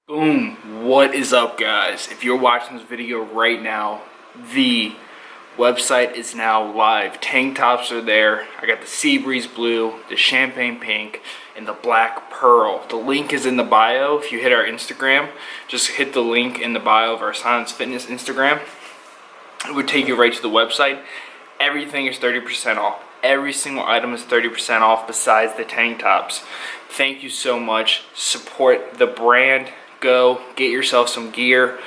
Boom, what is up guys? If you're watching this video right now, the website is now live. Tank tops are there. I got the sea breeze blue, the champagne pink, and the black pearl. The link is in the bio. If you hit our Instagram, just hit the link in the bio of our Silence Fitness Instagram. It would take you right to the website. Everything is 30% off. Every single item is 30% off besides the tank tops. Thank you so much. Support the brand. Go get yourself some gear.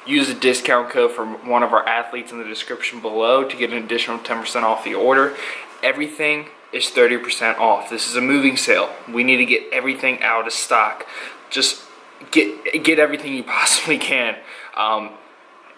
Use the discount code from one of our athletes in the description below to get an additional 10% off the order. Everything is 30% off. This is a moving sale. We need to get everything out of stock. Just get everything you possibly can.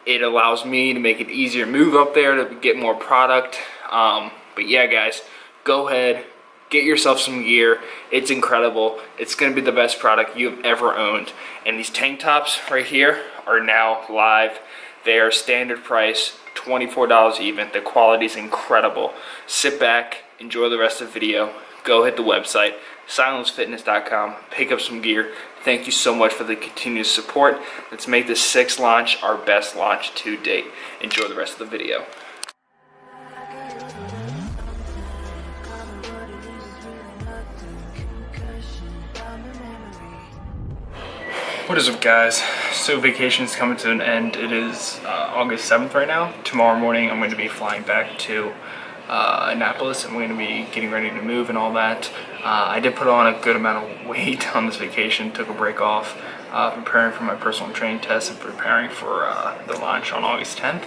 It allows me to make it easier to move up there to get more product. But yeah, guys, go ahead. Get yourself some gear. It's incredible. It's going to be the best product you've ever owned. And these tank tops right here are now live. They are standard price, $24 even. The quality is incredible. Sit back, enjoy the rest of the video. Go hit the website, silencefitness.com. Pick up some gear. Thank you so much for the continued support. Let's make this 6th launch our best launch to date. Enjoy the rest of the video. What is up guys? So vacation's coming to an end. It is August 7th right now. Tomorrow morning I'm going to be flying back to Annapolis. I'm going to be getting ready to move and all that. I did put on a good amount of weight on this vacation. Took a break off, preparing for my personal training test and preparing for the launch on August 10th.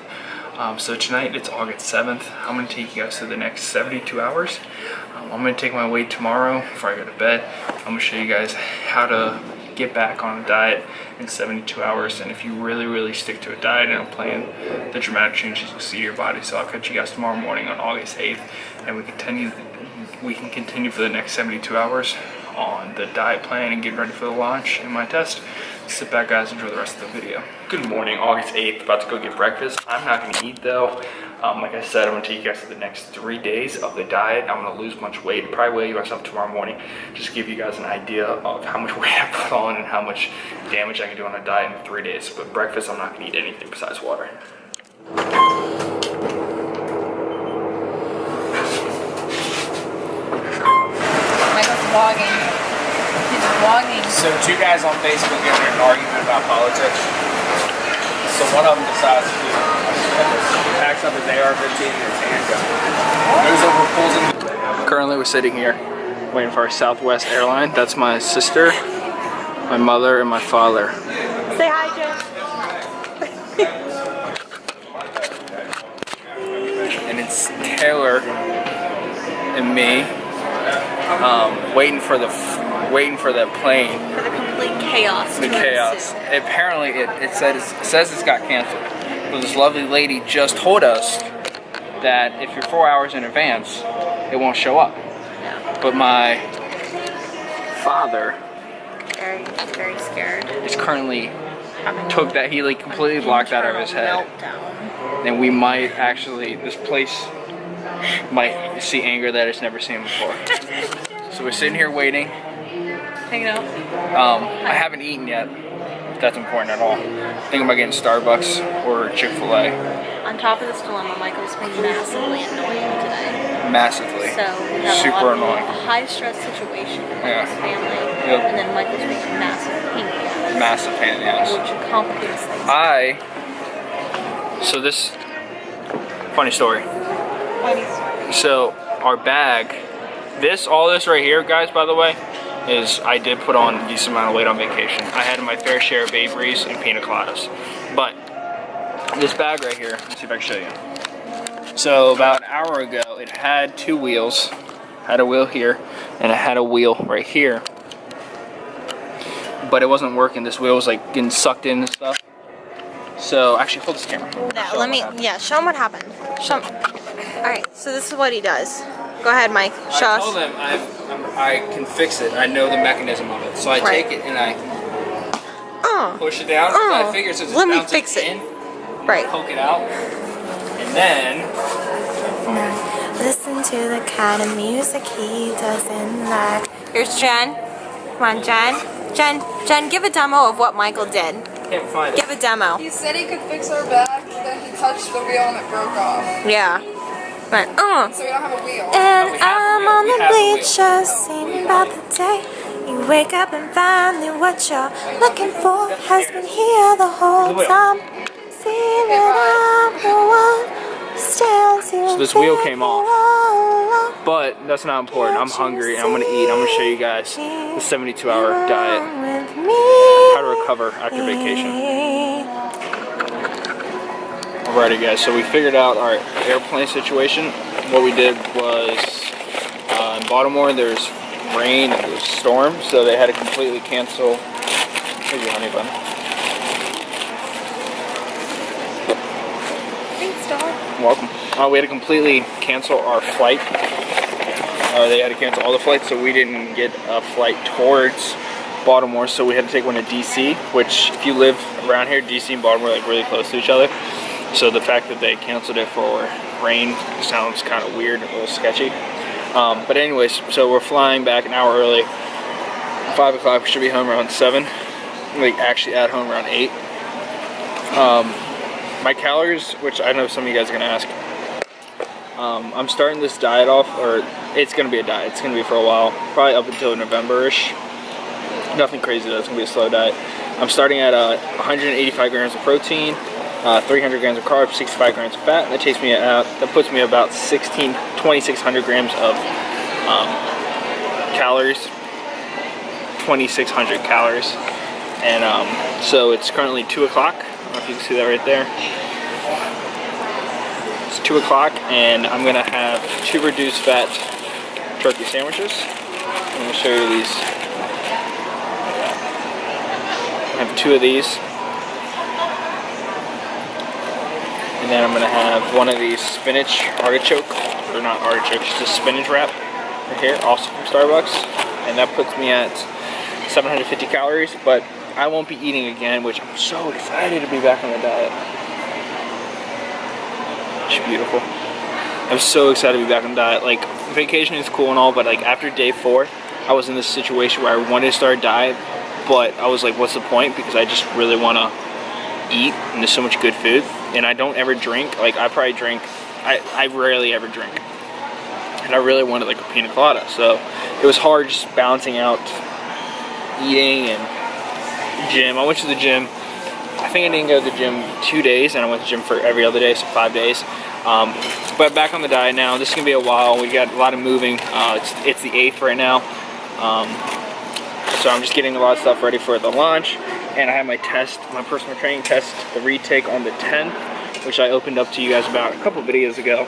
So tonight it's August 7th. I'm going to take you guys through the next 72 hours. I'm going to take my weight tomorrow before I go to bed. I'm going to show you guys how to get back on a diet in 72 hours, and if you really stick to a diet and a plan, the dramatic changes you'll see to your body. So I'll catch you guys tomorrow morning on August 8th, and we can continue for the next 72 hours on the diet plan and get ready for the launch and my test. Sit back guys, enjoy the rest of the video. Good morning, August 8th, about to go get breakfast. I'm not gonna eat though. Like I said, I'm gonna take you guys through the next 3 days of the diet. I'm gonna lose a bunch of weight, probably weigh myself tomorrow morning, just give you guys an idea of how much weight I put on and how much damage I can do on a diet in 3 days. But breakfast, I'm not gonna eat anything besides water. Michael's vlogging. He's vlogging. So 2 guys on Facebook get in an argument about politics. So one of them decides to packs up his AR-15 and his handgun. Goes over, pulls in. Currently we're sitting here waiting for our Southwest airline. That's my sister, my mother, and my father. Say hi, Geoff. And it's Taylor and me waiting for the plane. For the complete chaos. The chaos. Apparently it says it's got canceled. But this lovely lady just told us that if you're 4 hours in advance, it won't show up. No. But my father very scared. is currently took that he like completely blocked that out of his head. Meltdown. And we might actually, this place might see anger that it's never seen before. So we're sitting here waiting. Hanging out. I haven't eaten yet, if that's important at all. Thinking about getting Starbucks or Chick-fil-A. On top of this dilemma, Michael's been massively annoying today. Massively. So we have super annoying. A high stress situation with Yeah. his family, Yep. and then Michael's being a massive pain in the ass. Massive pain in the ass. Which complicates things. So this, funny story. Funny. So our bag, all this right here, guys, by the way, is I did put on a decent amount of weight on vacation. I had my fair share of Avery's and pina coladas. But this bag right here, let's see if I can show you. So about an hour ago, it had 2 wheels. Had a wheel here, and it had a wheel right here. But it wasn't working. This wheel was like getting sucked in and stuff. So actually, hold this camera. Yeah, show him what happened. Show him. Alright, so this is what he does. Go ahead, Mike. Show us. I told them I can fix it. I know the mechanism of it. So I take it and I push it down. I figure since it's bouncing in, right. Poke it out, and then listen to the kind of music he doesn't like. Here's Jen. Come on, Jen. Jen, give a demo of what Michael did. Can't find it. Give a demo. He said he could fix our back, then he touched the wheel and it broke off. Yeah. Right. So we don't have a wheel. And we have I'm the wheel. on We the have the wheel. bleachers, singing about the day you wake up and find that what you're looking for has been here the whole time. See that I'm the one who stands here. So this wheel came off. But that's not important. I'm hungry and I'm gonna eat. I'm gonna show you guys the 72-hour diet. How to recover after vacation. Alrighty guys, so we figured out our airplane situation. What we did was in Baltimore there's rain and there's storm, so they had to completely cancel. Here's your honey bun. Thanks, dog. Welcome. We had to completely cancel our flight. They had to cancel all the flights, so we didn't get a flight towards Baltimore, so we had to take one to DC, which if you live around here, DC and Baltimore are like really close to each other. So the fact that they canceled it for rain sounds kind of weird, a little sketchy. But anyways, so we're flying back an hour early. 5 o'clock, we should be home around 7. Like actually at home around 8. My calories, which I know some of you guys are gonna ask, I'm starting this diet off, or it's gonna be a diet. It's gonna be for a while, probably up until November-ish. Nothing crazy though, it's gonna be a slow diet. I'm starting at 185 grams of protein, 300 grams of carbs, 65 grams of fat. That takes me that puts me about 2,600 grams of calories, 2,600 calories. And so it's currently 2 o'clock. I don't know if you can see that right there. It's 2 o'clock, and I'm gonna have 2 reduced fat turkey sandwiches. I'm gonna show you these. I have 2 of these. And then I'm gonna have 1 of these spinach artichoke, or not artichoke, just spinach wrap right here, also from Starbucks. And that puts me at 750 calories, but I won't be eating again, which I'm so excited to be back on the diet. It's beautiful. I'm so excited to be back on the diet. Like, vacation is cool and all, but like after day 4, I was in this situation where I wanted to start a diet, but I was like, what's the point? Because I just really want to eat, and there's so much good food, and I don't ever drink. Like, I probably drink, I rarely ever drink, and I really wanted like a pina colada, so it was hard just balancing out eating and gym. I went to the gym. I think I didn't go to the gym 2 days, and I went to the gym for every other day, so 5 days. But back on the diet now. This is gonna be a while. We got a lot of moving. It's the 8th right now, so I'm just getting a lot of stuff ready for the launch. And I have my test, my personal training test, the retake on the 10th, which I opened up to you guys about a couple videos ago.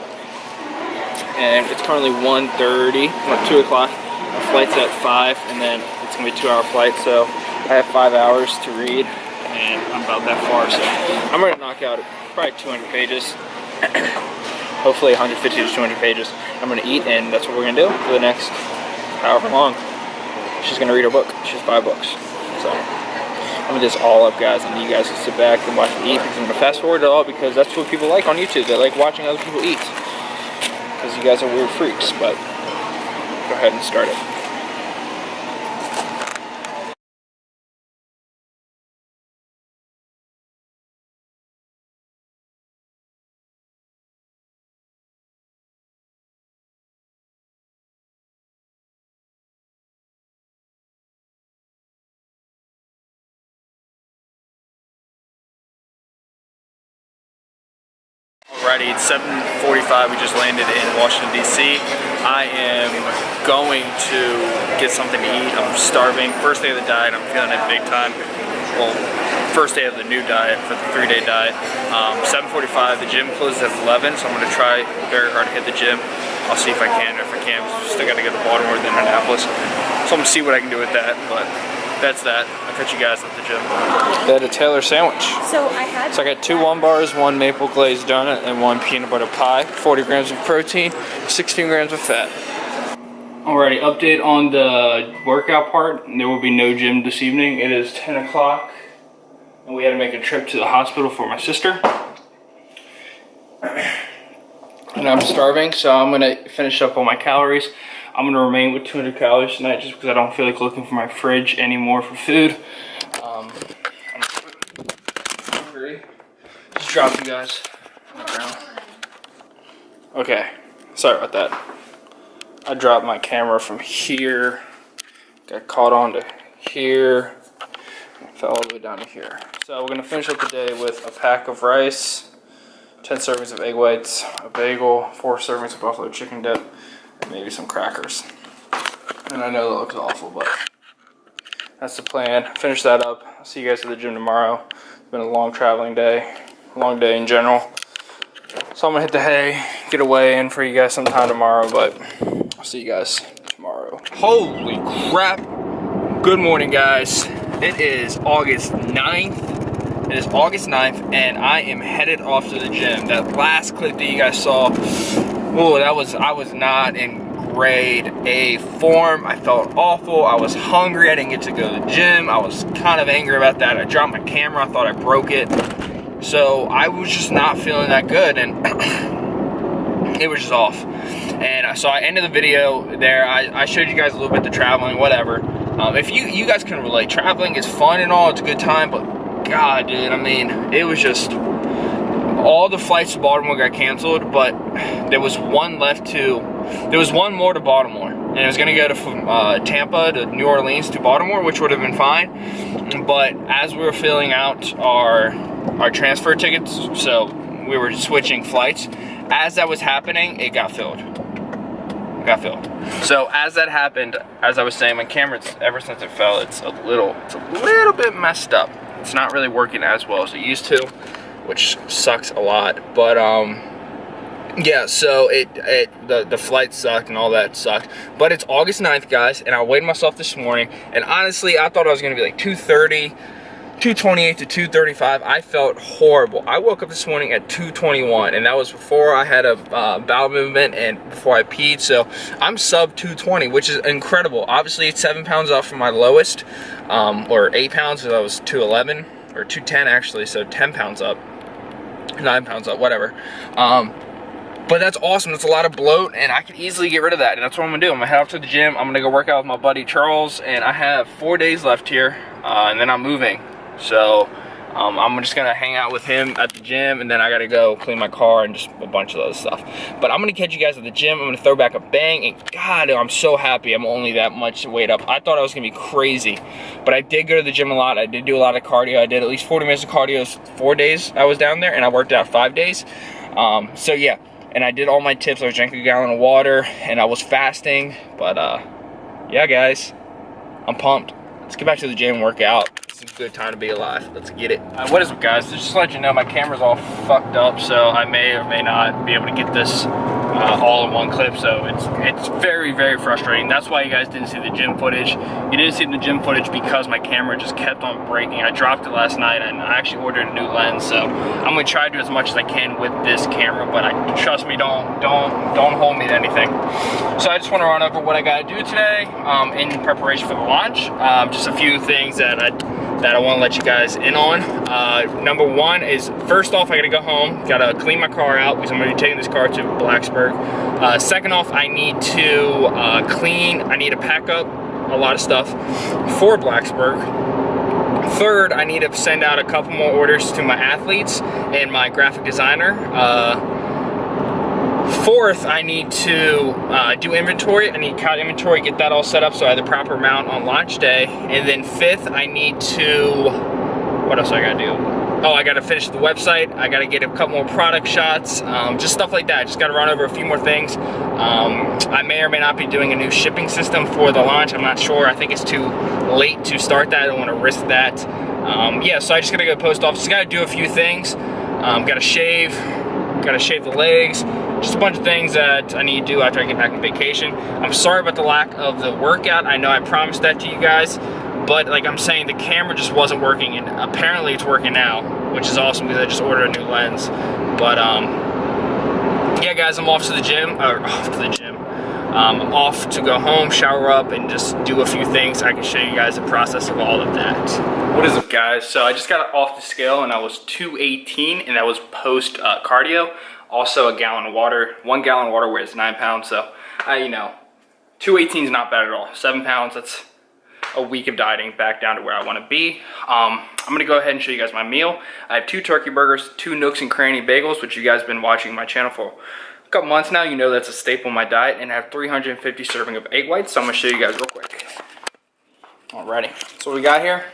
And it's currently 1:30, 2 o'clock. Our flight's at 5, and then it's gonna be a 2-hour flight, so I have 5 hours to read, and I'm about that far, so I'm gonna knock out probably 200 pages, hopefully 150 to 200 pages. I'm gonna eat, and that's what we're gonna do for the next however long. She's gonna read her book. She has 5 books, so I'm gonna do this all up, guys, and you guys can sit back and watch me eat, because I'm gonna fast forward it all, because that's what people like on YouTube. They like watching other people eat, because you guys are weird freaks. But go ahead and start it. Alrighty, it's 7:45. We just landed in Washington, D.C. I am going to get something to eat. I'm starving. First day of the diet, I'm feeling it big time. Well, first day of the new diet for the 3-day diet. 7:45, the gym closes at 11, so I'm going to try very hard to hit the gym. I'll see if I can, or if I can't, we still got to go to Baltimore, then Indianapolis. So I'm going to see what I can do with that, but that's that. I'll catch you guys at the gym. They had a Taylor sandwich. So I got 2 1 bars, 1 maple glazed donut, and 1 peanut butter pie. 40 grams of protein, 16 grams of fat. Alrighty, update on the workout part. There will be no gym this evening. It is 10 o'clock, and we had to make a trip to the hospital for my sister. And I'm starving, so I'm gonna finish up on my calories. I'm gonna remain with 200 calories tonight just because I don't feel like looking for my fridge anymore for food. I'm hungry. Just dropped you guys on the ground. Okay, sorry about that. I dropped my camera from here, got caught onto here, and fell all the way down to here. So we're gonna finish up the day with a pack of rice, 10 servings of egg whites, a bagel, 4 servings of buffalo chicken dip, and maybe some crackers. And I know that looks awful, but that's the plan. Finish that up. I'll see you guys at the gym tomorrow. It's been a long traveling day, long day in general. So I'm gonna hit the hay, get away in for you guys sometime tomorrow, but I'll see you guys tomorrow. Holy crap. Good morning, guys. It is August 9th. It is August 9th, and I am headed off to the gym. That last clip that you guys saw, I was not in grade A form. I felt awful. I was hungry. I didn't get to go to the gym. I was kind of angry about that. I dropped my camera. I thought I broke it. So I was just not feeling that good, and it was just off. And so I ended the video there. I showed you guys a little bit the traveling, whatever. If you guys can relate, traveling is fun and all, it's a good time, but God, dude, I mean, it was just, all the flights to Baltimore got canceled, but there was one more to Baltimore, and it was gonna go from Tampa to New Orleans to Baltimore, which would have been fine, but as we were filling out our transfer tickets, so we were switching flights, as that was happening, it got filled. So as that happened, as I was saying, my camera, ever since it fell, it's a little bit messed up. It's not really working as well as it used to, which sucks a lot. But yeah, so the flight sucked and all that sucked. But it's August 9th, guys, and I weighed myself this morning, and honestly, I thought I was gonna be like 230. 228 to 235. I felt horrible. I woke up this morning at 221, and that was before I had a bowel movement and before I peed. So I'm sub 220, which is incredible. Obviously, it's 7 pounds off from my lowest, or 8 pounds, because I was 211 or 210 actually. So 10 pounds up, 9 pounds up, whatever. But that's awesome. That's a lot of bloat, and I can easily get rid of that. And that's what I'm gonna do. I'm gonna head off to the gym. I'm gonna go work out with my buddy Charles, and I have 4 days left here, and then I'm moving. So I'm just gonna hang out with him at the gym, and then I gotta go clean my car and just a bunch of other stuff. But I'm gonna catch you guys at the gym. I'm gonna throw back a bang, and God, I'm so happy I'm only that much weight up. I thought I was gonna be crazy, but I did go to the gym a lot. I did do a lot of cardio. I did at least 40 minutes of cardio 4 days I was down there, and I worked out 5 days. So yeah, and I did all my tips. I was drinking a gallon of water, and I was fasting. But yeah, guys, I'm pumped. Let's get back to the gym and work out. It's a good time to be alive. Let's get it. What is up, guys? Just to let you know, my camera's all fucked up, so I may or may not be able to get this all in one clip. So it's very, very frustrating. That's why you guys didn't see the gym footage. You didn't see the gym footage because my camera just kept on breaking. I dropped it last night, and I actually ordered a new lens. So I'm gonna try to do as much as I can with this camera, but trust me, don't hold me to anything. So I just want to run over what I gotta do today in preparation for the launch. Just a few things that I want to let you guys in on. Number one is, first off, I gotta go home, gotta clean my car out because I'm gonna be taking this car to Blacksburg. Second off, I need to I need to pack up a lot of stuff for Blacksburg. Third, I need to send out a couple more orders to my athletes and my graphic designer. Fourth, I need to do inventory. I need to count inventory, get that all set up so I have the proper amount on launch day. And then fifth, I need to, what else I gotta do? Oh, I gotta finish the website. I gotta get a couple more product shots, just stuff like that. Just gotta run over a few more things. I may or may not be doing a new shipping system for the launch. I'm not sure. I think it's too late to start that. I don't wanna risk that. Yeah, so I just gotta go to the post office. Gotta do a few things. Gotta shave the legs. Just a bunch of things that I need to do after I get back from vacation. I'm sorry about the lack of the workout. I know I promised that to you guys, but like I'm saying, the camera just wasn't working, and apparently it's working now, which is awesome because I just ordered a new lens. But yeah, guys, I'm off to the gym. I'm off to go home, shower up, and just do a few things. I can show you guys the process of all of that. What is up, guys? So I just got off the scale, and I was 218, and that was post cardio. Also a gallon of water, 1 gallon of water weighs 9 pounds. So you know, 218 is not bad at all. 7 pounds, that's a week of dieting back down to where I want to be. I'm going to go ahead and show you guys my meal. I have 2 turkey burgers, 2 Nooks and Cranny bagels, which you guys have been watching my channel for a couple months now. You know that's a staple in my diet. And I have 350 serving of egg whites, so I'm going to show you guys real quick. Alrighty, so what we got here.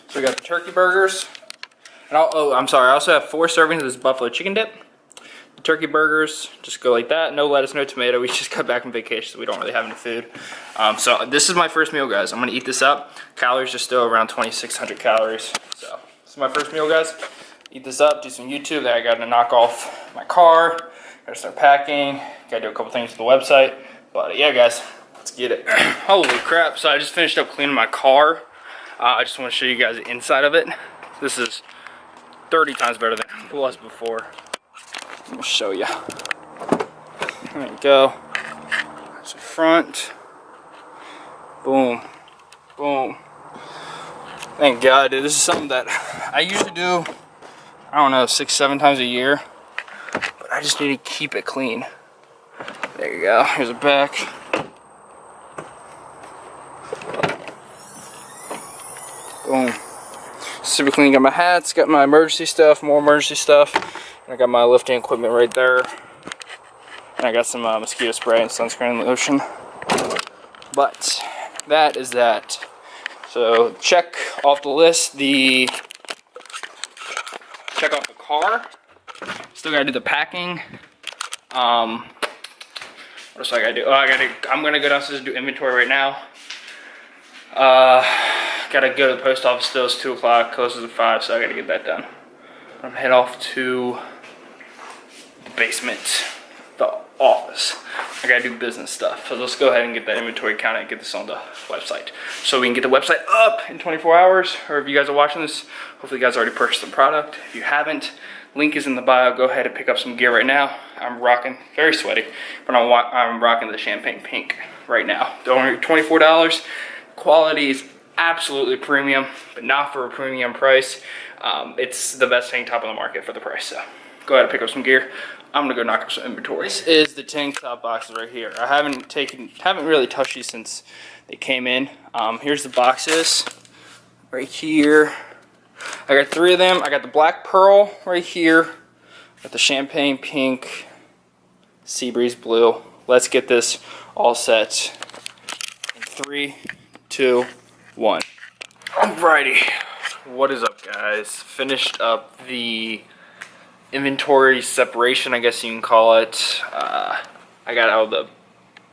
So we got the turkey burgers. And I'm sorry, I also have 4 servings of this buffalo chicken dip. The turkey burgers just go like that. No lettuce, no tomato. We just got back from vacation, so we don't really have any food. So this is my first meal, guys. I'm gonna eat this up. Calories are still around 2,600 calories. So this is my first meal, guys. Eat this up, do some YouTube. Then I gotta knock off my car. Gotta start packing. Gotta do a couple things with the website. But yeah, guys, let's get it. Holy crap! So I just finished up cleaning my car. I just want to show you guys the inside of it. This is 30 times better than it was before. Let me show you. There you go. That's the front. Boom. Boom. Thank God, dude. This is something that I usually do, I don't know, 6-7 times a year. But I just need to keep it clean. There you go. Here's the back. Boom. Super clean. Got my hats, got my emergency stuff, more emergency stuff. And I got my lifting equipment right there. And I got some mosquito spray and sunscreen lotion. But that is that. So check off the list check off the car. Still gotta do the packing. What else I gotta do? I'm gonna go downstairs and do inventory right now. Gotta go to the post office still. It's 2 o'clock, closes at 5, so I gotta get that done. I'm gonna head off to the basement, the office. I gotta do business stuff. So let's go ahead and get that inventory counted and get this on the website. So we can get the website up in 24 hours, or if you guys are watching this, hopefully you guys already purchased the product. If you haven't, link is in the bio. Go ahead and pick up some gear right now. I'm rocking, very sweaty, but I'm rocking the champagne pink right now. They're only $24. Quality is absolutely premium, but not for a premium price. It's the best tank top on the market for the price, so go ahead and pick up some gear. I'm gonna go knock up some inventory. This is the tank top boxes right here. I haven't really touched these since they came in. Here's the boxes right here. I got 3 of them. I got the black pearl right here. Got the champagne pink, sea breeze blue. Let's get this all set in 3, 2, 1. Alrighty, what is up, guys? Finished up the inventory separation, I guess you can call it. I got out the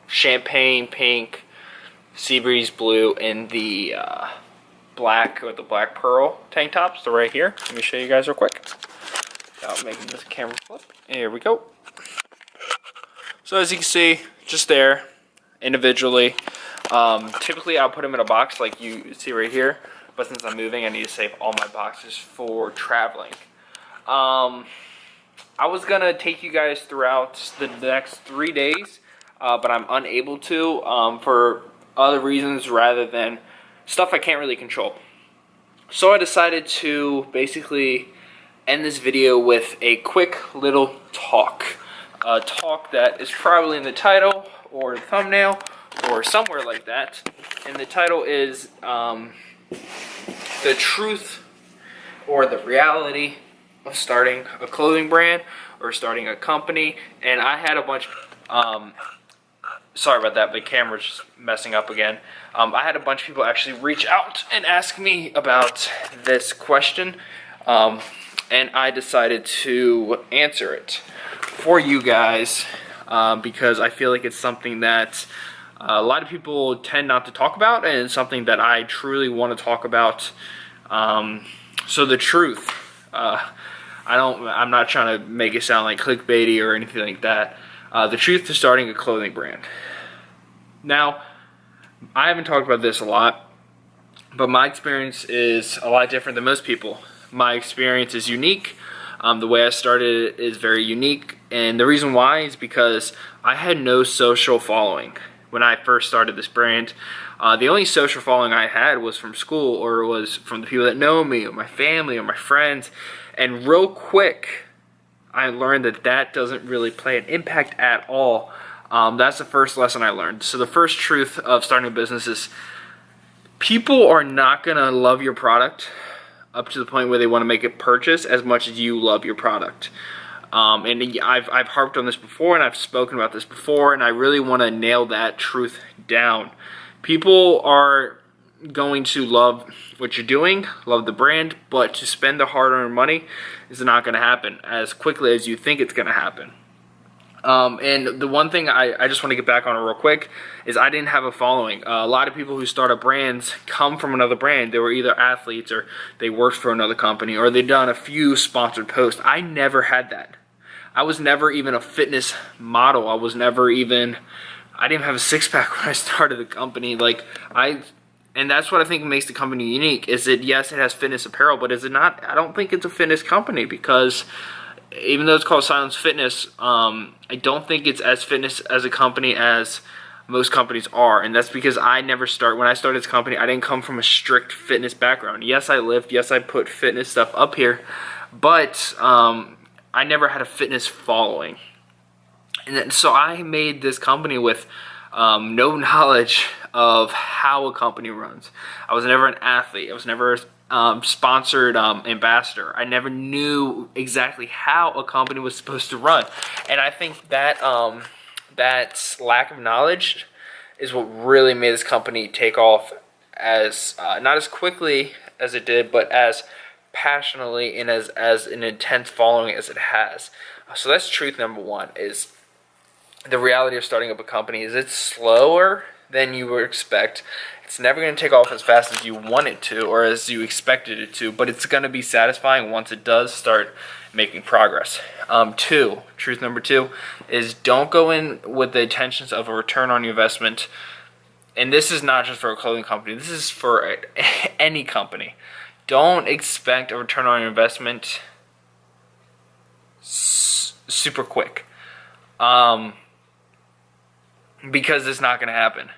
champagne pink, sea breeze blue, and the black with the black pearl tank tops. They're right here. Let me show you guys real quick without making this camera flip. Here we go. So as you can see, just there individually. Typically I'll put them in a box like you see right here, but since I'm moving I need to save all my boxes for traveling. I was gonna take you guys throughout the next 3 days, but I'm unable to for other reasons rather than stuff I can't really control. So I decided to basically end this video with a quick little talk. A talk that is probably in the title or the thumbnail or somewhere like that. And the title is the truth or the reality of starting a clothing brand or starting a company. And I had a bunch sorry about that, the camera's just messing up again. I had a bunch of people actually reach out and ask me about this question, and I decided to answer it for you guys because I feel like it's something that a lot of people tend not to talk about, and it's something that I truly want to talk about. So the truth, I'm not trying to make it sound like clickbaity or anything like that. The truth to starting a clothing brand. Now, I haven't talked about this a lot, but my experience is a lot different than most people. My experience is unique. The way I started is very unique, and the reason why is because I had no social following when I first started this brand. The only social following I had was from school, or was from the people that know me, or my family, or my friends. And real quick, I learned that that doesn't really play an impact at all That's the first lesson I learned. So the first truth of starting a business is people are not going to love your product up to the point where they want to make a purchase as much as you love your product. And I've harped on this before, and I've spoken about this before, and I really want to nail that truth down. People are going to love what you're doing, love the brand, but to spend the hard-earned money is not going to happen as quickly as you think it's going to happen. And the one thing I just want to get back on real quick is I didn't have a following. A lot of people who start up brands come from another brand. They were either athletes or they worked for another company or they've done a few sponsored posts. I never had that. I was never even a fitness model. I didn't even have a six-pack when I started the company. And that's what I think makes the company unique. Is it, yes, it has fitness apparel, but is it not? I don't think it's a fitness company because even though it's called Silence Fitness, I don't think it's as fitness as a company as most companies are. And that's because when I started this company, I didn't come from a strict fitness background. Yes, I lift. Yes, I put fitness stuff up here. But I never had a fitness following. And so I made this company with no knowledge of how a company runs. I was never an athlete. I was never sponsored ambassador. I never knew exactly how a company was supposed to run. And I think that that lack of knowledge is what really made this company take off as not as quickly as it did, but as passionately and as an intense following as it has. So that's truth number one, is the reality of starting up a company is it's slower than you would expect. It's never going to take off as fast as you want it to or as you expected it to, but it's going to be satisfying once it does start making progress. Truth number two is don't go in with the intentions of a return on your investment. And this is not just for a clothing company. This is for any company. Don't expect a return on your investment super quick. Because it's not going to happen.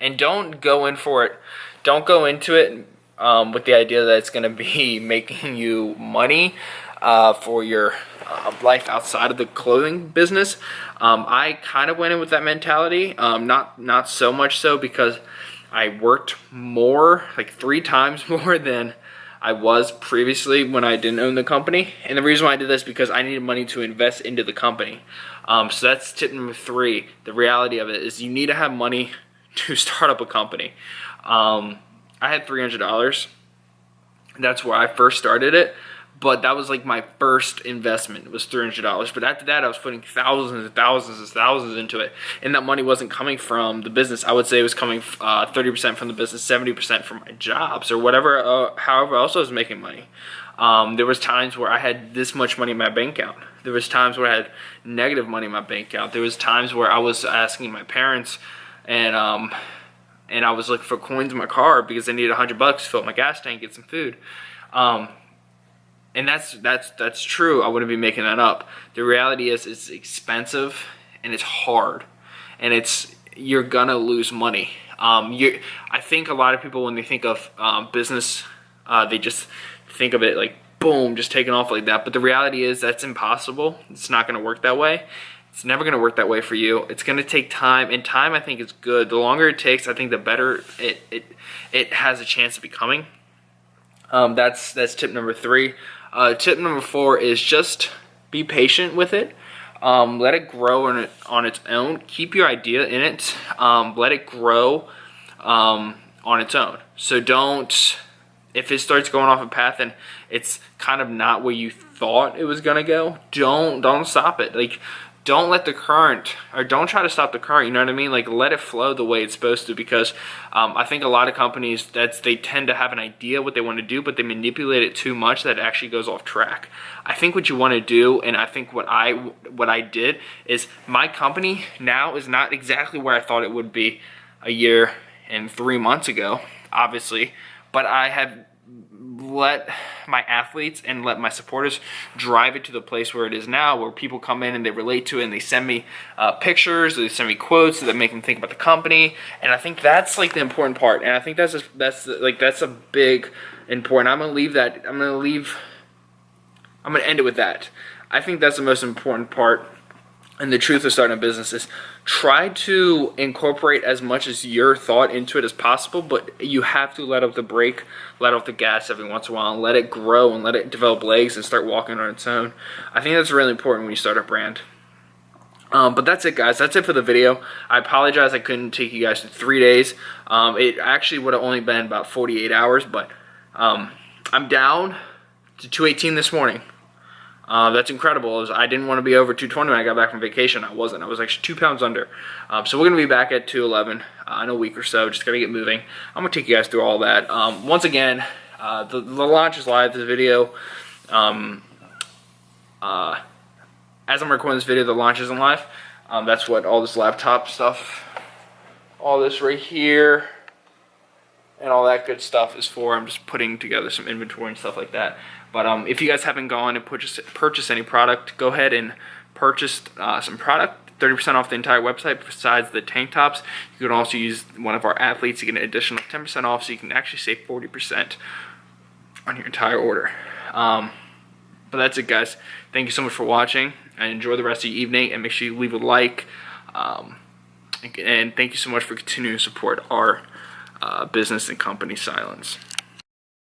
And don't go in for it. Don't go into it with the idea that it's going to be making you money for your life outside of the clothing business. I kind of went in with that mentality. Not so much so because I worked more, like 3 times more than I was previously when I didn't own the company. And the reason why I did this is because I needed money to invest into the company. So that's tip number 3. The reality of it is you need to have money to start up a company. I had $300. That's where I first started it. But that was like my first investment. It was $300. But after that, I was putting thousands and thousands and thousands into it. And that money wasn't coming from the business. I would say it was coming 30% from the business, 70% from my jobs or whatever, however else I was making money. There was times where I had this much money in my bank account. There was times where I had negative money in my bank account. There was times where I was asking my parents and I was looking for coins in my car because I needed $100 to fill up my gas tank, get some food. And that's true. I wouldn't be making that up. The reality is it's expensive and it's hard, and you're gonna lose money. I think a lot of people, when they think of business, they just think of it like boom, just taking off like that. But the reality is that's impossible. It's not gonna work that way. It's never gonna work that way for you. It's gonna take time, and time I think is good. The longer it takes, I think the better it has a chance of becoming. That's tip number 3. Tip number 4 is just be patient with it. Let it grow on its own. Keep your idea in it. Let it grow on its own. So if it starts going off a path and it's kind of not where you thought it was gonna go, don't stop it. Like, don't let the current, or don't try to stop the current, you know what I mean? Like, let it flow the way it's supposed to, because I think a lot of companies, they tend to have an idea what they want to do, but they manipulate it too much that it actually goes off track. I think what you want to do, and I think what I did, is my company now is not exactly where I thought it would be a year and 3 months ago, obviously, but I have let my athletes and let my supporters drive it to the place where it is now, where people come in and they relate to it and they send me pictures, they send me quotes that make them think about the company. And I think that's like the important part, and I think that's a big important. I'm gonna end it with that. I think that's the most important part And the truth of starting a business is try to incorporate as much as your thought into it as possible, but you have to let off the brake, let off the gas every once in a while, and let it grow and let it develop legs and start walking on its own. I think that's really important when you start a brand. But that's it, guys. That's it for the video. I apologize I couldn't take you guys to 3 days. It actually would have only been about 48 hours, but I'm down to 218 this morning. That's incredible. I didn't want to be over 220 when I got back from vacation. I wasn't. I was actually 2 pounds under. So we're going to be back at 211 in a week or so. Just going to get moving. I'm going to take you guys through all that. Once again, the launch is live. The video, as I'm recording this video, the launch isn't live. That's what all this laptop stuff, all this right here, and all that good stuff is for. I'm just putting together some inventory and stuff like that. But if you guys haven't gone and purchased any product, go ahead and purchase some product. 30% off the entire website besides the tank tops. You can also use one of our athletes to get an additional 10% off, so you can actually save 40% on your entire order. But that's it, guys. Thank you so much for watching, and enjoy the rest of your evening, and make sure you leave a like. And thank you so much for continuing to support our business and company, Silence.